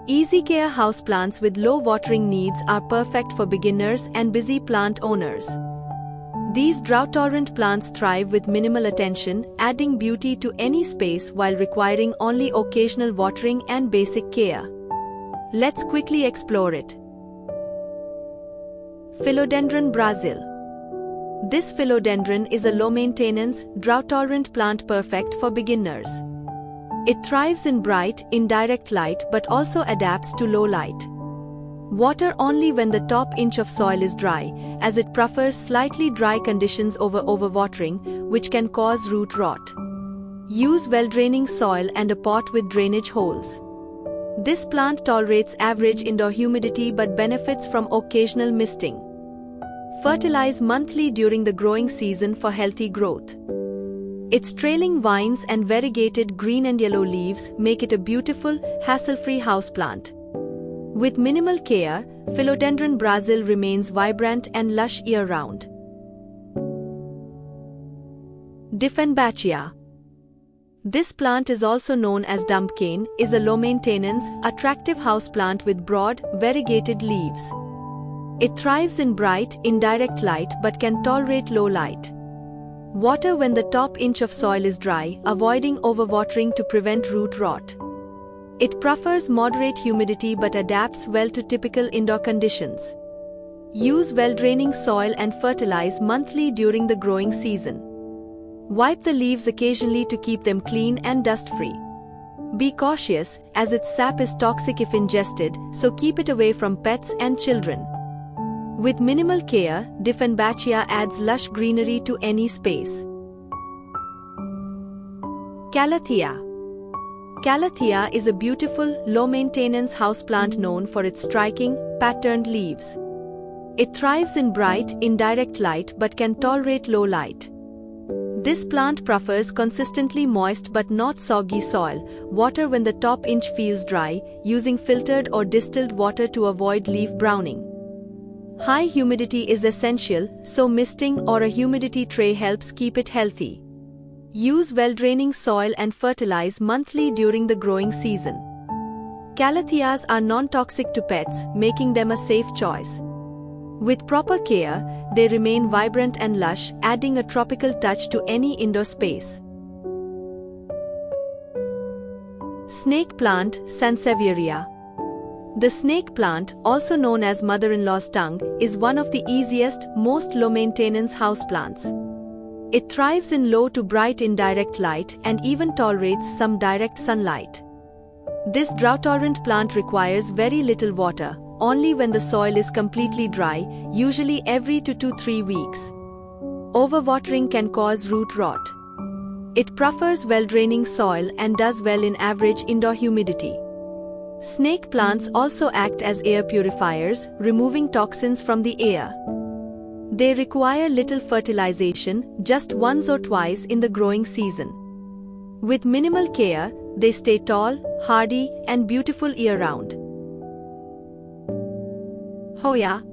Easy care houseplants with low watering needs are perfect for beginners and busy plant owners. These drought-tolerant plants thrive with minimal attention, adding beauty to any space while requiring only occasional watering and basic care. Let's quickly explore it. Philodendron Brazil. This philodendron is a low-maintenance, drought-tolerant plant perfect for beginners. It thrives in bright, indirect light but also adapts to low light. Water only when the top inch of soil is dry, as it prefers slightly dry conditions over overwatering, which can cause root rot. Use well-draining soil and a pot with drainage holes. This plant tolerates average indoor humidity but benefits from occasional misting. Fertilize monthly during the growing season for healthy growth. Its trailing vines and variegated green and yellow leaves make it a beautiful, hassle-free houseplant. With minimal care, Philodendron Brazil remains vibrant and lush year-round. Dieffenbachia. This plant is also known as dumpcane, is a low-maintenance, attractive houseplant with broad, variegated leaves. It thrives in bright, indirect light but can tolerate low light. Water when the top inch of soil is dry, avoiding overwatering to prevent root rot. It prefers moderate humidity but adapts well to typical indoor conditions. Use well-draining soil and fertilize monthly during the growing season. Wipe the leaves occasionally to keep them clean and dust-free. Be cautious, as its sap is toxic if ingested, so keep it away from pets and children. With minimal care, Dieffenbachia adds lush greenery to any space. Calathea. Calathea is a beautiful, low-maintenance houseplant known for its striking, patterned leaves. It thrives in bright, indirect light but can tolerate low light. This plant prefers consistently moist but not soggy soil, water when the top inch feels dry, using filtered or distilled water to avoid leaf browning. High humidity is essential, so misting or a humidity tray helps keep it healthy. Use well-draining soil and fertilize monthly during the growing season. Calatheas are non-toxic to pets, making them a safe choice. With proper care, they remain vibrant and lush, adding a tropical touch to any indoor space. Snake plant, Sansevieria. The snake plant, also known as mother-in-law's tongue, is one of the easiest, most low-maintenance houseplants. It thrives in low to bright indirect light and even tolerates some direct sunlight. This drought-tolerant plant requires very little water, only when the soil is completely dry, usually every 2 to 3 weeks. Overwatering can cause root rot. It prefers well-draining soil and does well in average indoor humidity. Snake plants also act as air purifiers, removing toxins from the air. They require little fertilization, just once or twice in the growing season. With minimal care, they stay tall, hardy, and beautiful year-round. Hoya,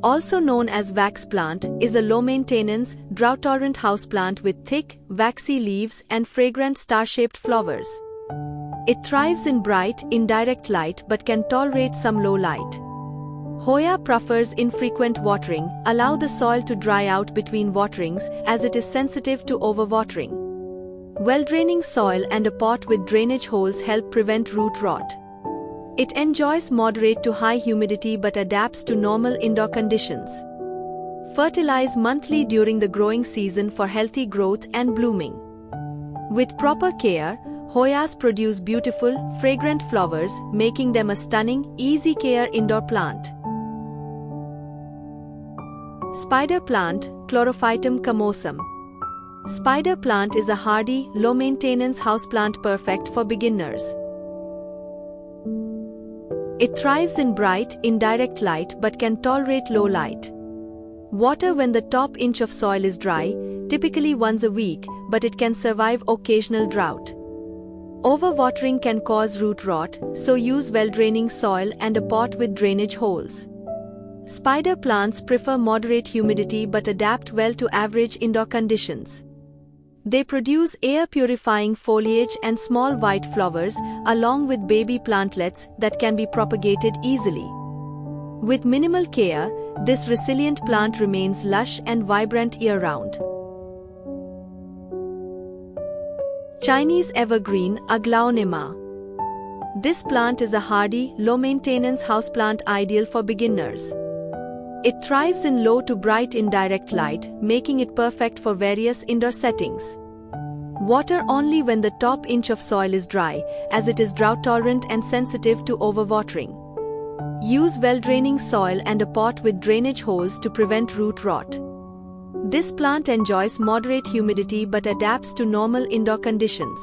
also known as wax plant, is a low-maintenance, drought-tolerant houseplant with thick, waxy leaves and fragrant star-shaped flowers. It thrives in bright, indirect light but can tolerate some low light. Hoya prefers infrequent watering, allow the soil to dry out between waterings as it is sensitive to overwatering. Well-draining soil and a pot with drainage holes help prevent root rot. It enjoys moderate to high humidity but adapts to normal indoor conditions. Fertilize monthly during the growing season for healthy growth and blooming. With proper care, Hoyas produce beautiful, fragrant flowers, making them a stunning, easy-care indoor plant. Spider plant, Chlorophytum camosum. Spider plant is a hardy, low-maintenance houseplant perfect for beginners. It thrives in bright, indirect light but can tolerate low light. Water when the top inch of soil is dry, typically once a week, but it can survive occasional drought. Overwatering can cause root rot, so use well-draining soil and a pot with drainage holes. Spider plants prefer moderate humidity but adapt well to average indoor conditions. They produce air-purifying foliage and small white flowers, along with baby plantlets that can be propagated easily. With minimal care, this resilient plant remains lush and vibrant year-round. Chinese evergreen Aglaonema. This plant is a hardy, low-maintenance houseplant ideal for beginners. It thrives in low to bright indirect light, making it perfect for various indoor settings. Water only when the top inch of soil is dry, as it is drought-tolerant and sensitive to overwatering. Use well-draining soil and a pot with drainage holes to prevent root rot. This plant enjoys moderate humidity but adapts to normal indoor conditions.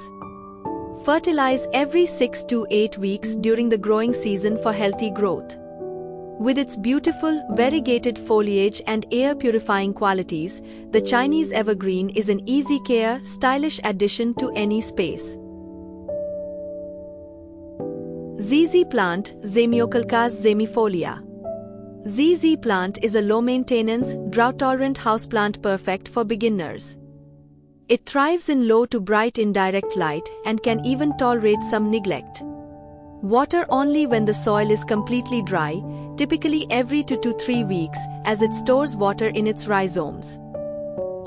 Fertilize every 6 to 8 weeks during the growing season for healthy growth. With its beautiful, variegated foliage and air-purifying qualities, the Chinese evergreen is an easy-care, stylish addition to any space. ZZ plant, Zamioculcas zamifolia. ZZ plant is a low-maintenance, drought-tolerant houseplant perfect for beginners. It thrives in low to bright indirect light and can even tolerate some neglect. Water only when the soil is completely dry, typically every 2 to 3 weeks, as it stores water in its rhizomes.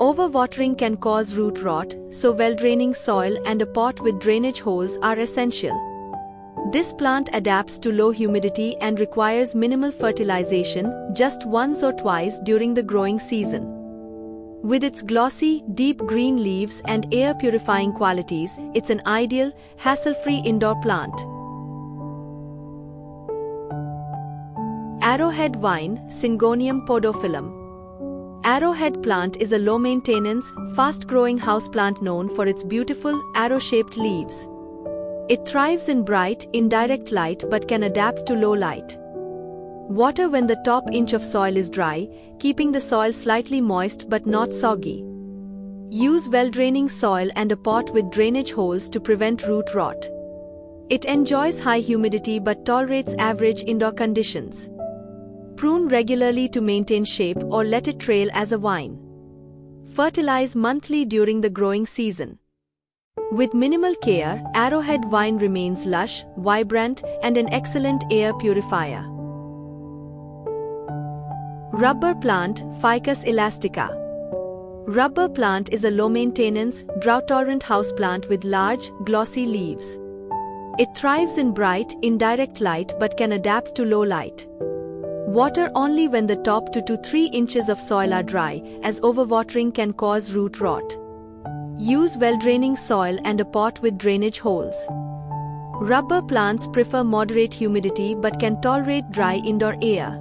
Overwatering can cause root rot, so well-draining soil and a pot with drainage holes are essential. This plant adapts to low humidity and requires minimal fertilization, just once or twice during the growing season. With its glossy, deep green leaves and air-purifying qualities, it's an ideal, hassle-free indoor plant. Arrowhead vine, Syngonium podophyllum. Arrowhead plant is a low-maintenance, fast-growing houseplant known for its beautiful, arrow-shaped leaves. It thrives in bright, indirect light but can adapt to low light. Water when the top inch of soil is dry, keeping the soil slightly moist but not soggy. Use well-draining soil and a pot with drainage holes to prevent root rot. It enjoys high humidity but tolerates average indoor conditions. Prune regularly to maintain shape or let it trail as a vine. Fertilize monthly during the growing season. With minimal care, arrowhead vine remains lush, vibrant, and an excellent air purifier. Rubber plant, Ficus elastica. Rubber plant is a low-maintenance, drought-tolerant houseplant with large, glossy leaves. It thrives in bright, indirect light but can adapt to low light. Water only when the top 2 to 3 inches of soil are dry, as overwatering can cause root rot. Use well-draining soil and a pot with drainage holes. Rubber plants prefer moderate humidity but can tolerate dry indoor air.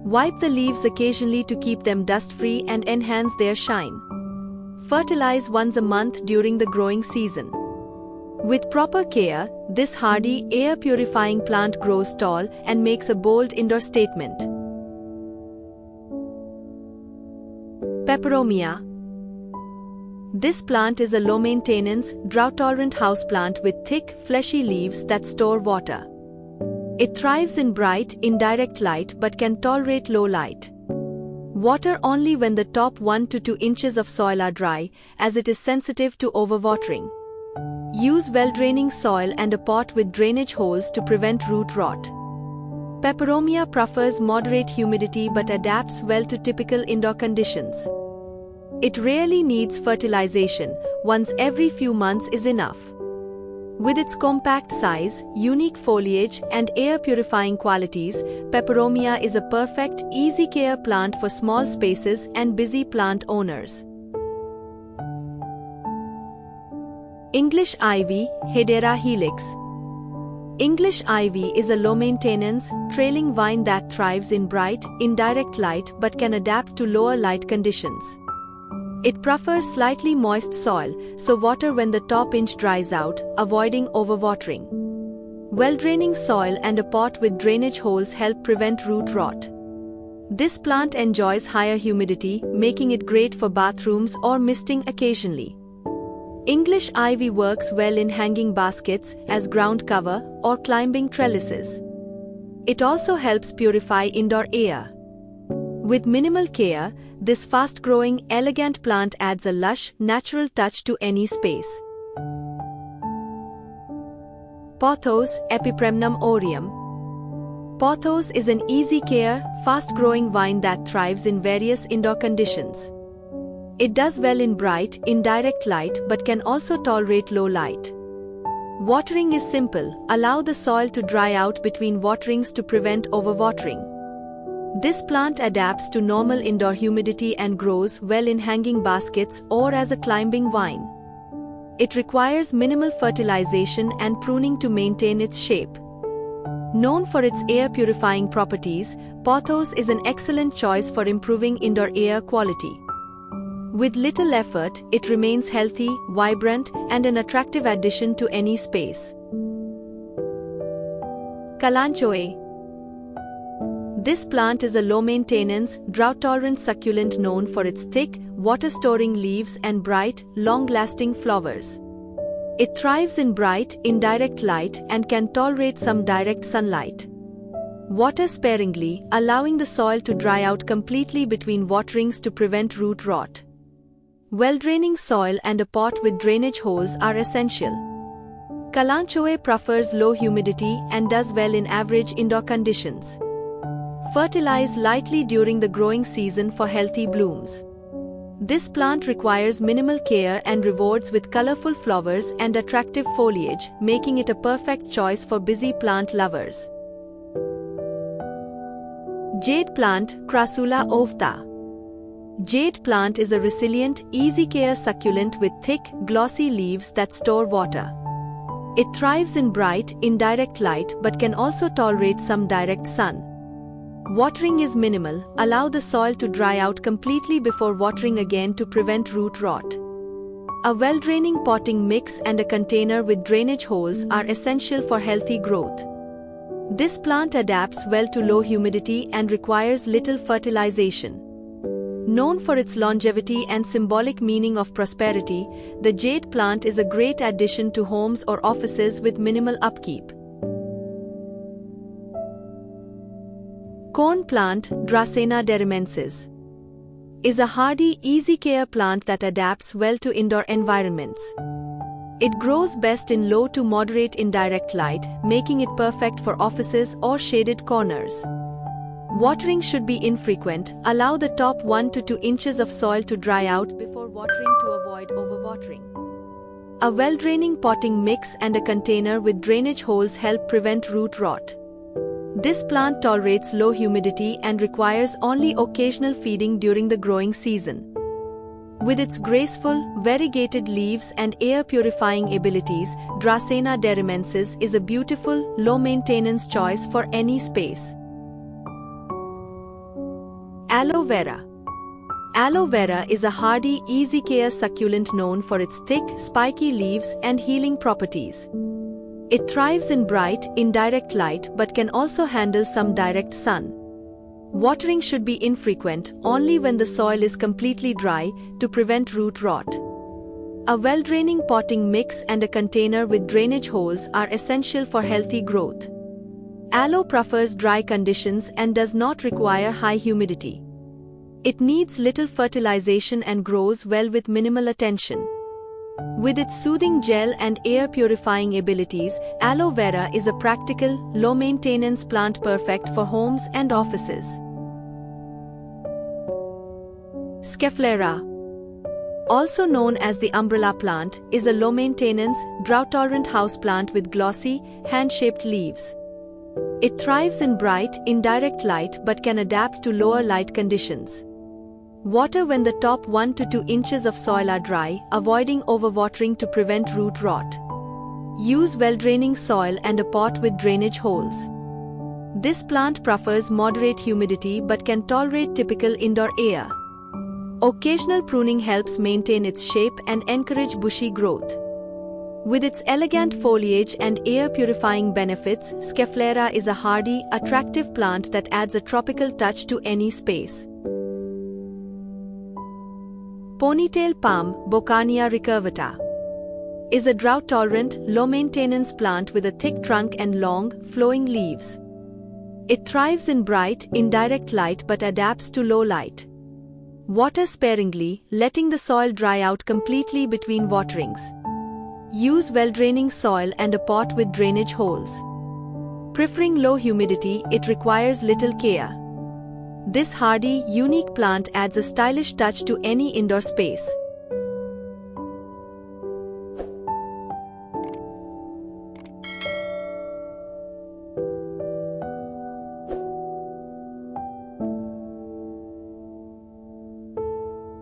Wipe the leaves occasionally to keep them dust-free and enhance their shine. Fertilize once a month during the growing season. With proper care, this hardy, air-purifying plant grows tall and makes a bold indoor statement. Peperomia. This plant is a low-maintenance, drought-tolerant houseplant with thick, fleshy leaves that store water. It thrives in bright, indirect light but can tolerate low light. Water only when the top 1 to 2 inches of soil are dry, as it is sensitive to overwatering. Use well-draining soil and a pot with drainage holes to prevent root rot. Peperomia prefers moderate humidity but adapts well to typical indoor conditions. It rarely needs fertilization, once every few months is enough. With its compact size, unique foliage, and air-purifying qualities, Peperomia is a perfect, easy-care plant for small spaces and busy plant owners. English ivy, Hedera helix. English ivy is a low-maintenance, trailing vine that thrives in bright, indirect light but can adapt to lower light conditions. It prefers slightly moist soil, so water when the top inch dries out, avoiding overwatering. Well-draining soil and a pot with drainage holes help prevent root rot. This plant enjoys higher humidity, making it great for bathrooms or misting occasionally. English ivy works well in hanging baskets, as ground cover, or climbing trellises. It also helps purify indoor air. With minimal care, this fast-growing, elegant plant adds a lush, natural touch to any space. Pothos Epipremnum aureum. Pothos is an easy-care, fast-growing vine that thrives in various indoor conditions. It does well in bright, indirect light but can also tolerate low light. Watering is simple. Allow the soil to dry out between waterings to prevent overwatering. This plant adapts to normal indoor humidity and grows well in hanging baskets or as a climbing vine. It requires minimal fertilization and pruning to maintain its shape. Known for its air-purifying properties, pothos is an excellent choice for improving indoor air quality. With little effort, it remains healthy, vibrant, and an attractive addition to any space. Kalanchoe. This plant is a low-maintenance, drought-tolerant succulent known for its thick, water-storing leaves and bright, long-lasting flowers. It thrives in bright, indirect light and can tolerate some direct sunlight. Water sparingly, allowing the soil to dry out completely between waterings to prevent root rot. Well-draining soil and a pot with drainage holes are essential. Kalanchoe prefers low humidity and does well in average indoor conditions. Fertilize lightly during the growing season for healthy blooms. This plant requires minimal care and rewards with colorful flowers and attractive foliage, making it a perfect choice for busy plant lovers. Jade plant, Crassula ovta. Jade plant is a resilient, easy-care succulent with thick, glossy leaves that store water. It thrives in bright, indirect light but can also tolerate some direct sun. Watering is minimal. Allow the soil to dry out completely before watering again to prevent root rot. A well-draining potting mix and a container with drainage holes are essential for healthy growth. This plant adapts well to low humidity and requires little fertilization. Known for its longevity and symbolic meaning of prosperity, the jade plant is a great addition to homes or offices with minimal upkeep. Corn plant, Dracena derimensis, is a hardy, easy-care plant that adapts well to indoor environments. It grows best in low to moderate indirect light, making it perfect for offices or shaded corners. Watering should be infrequent. Allow the top 1 to 2 inches of soil to dry out before watering to avoid overwatering. A well-draining potting mix and a container with drainage holes help prevent root rot. This plant tolerates low humidity and requires only occasional feeding during the growing season. With its graceful, variegated leaves and air-purifying abilities, Dracena derimensis is a beautiful, low-maintenance choice for any space. Aloe vera. Aloe vera is a hardy, easy-care succulent known for its thick, spiky leaves and healing properties. It thrives in bright, indirect light but can also handle some direct sun. Watering should be infrequent, only when the soil is completely dry, to prevent root rot. A well-draining potting mix and a container with drainage holes are essential for healthy growth. Aloe prefers dry conditions and does not require high humidity. It needs little fertilization and grows well with minimal attention. With its soothing gel and air-purifying abilities, aloe vera is a practical, low-maintenance plant perfect for homes and offices. Scaphlera, also known as the umbrella plant, is a low-maintenance, drought-tolerant houseplant with glossy, hand-shaped leaves. It thrives in bright, indirect light but can adapt to lower light conditions. Water when the top 1 to 2 inches of soil are dry, avoiding overwatering to prevent root rot. Use well-draining soil and a pot with drainage holes. This plant prefers moderate humidity but can tolerate typical indoor air. Occasional pruning helps maintain its shape and encourage bushy growth. With its elegant foliage and air-purifying benefits, Scaphlera is a hardy, attractive plant that adds a tropical touch to any space. Ponytail palm, Boccarnia recurvata, is a drought-tolerant, low-maintenance plant with a thick trunk and long, flowing leaves. It thrives in bright, indirect light but adapts to low light. Water sparingly, letting the soil dry out completely between waterings. Use well-draining soil and a pot with drainage holes. Preferring low humidity, it requires little care. This hardy, unique plant adds a stylish touch to any indoor space.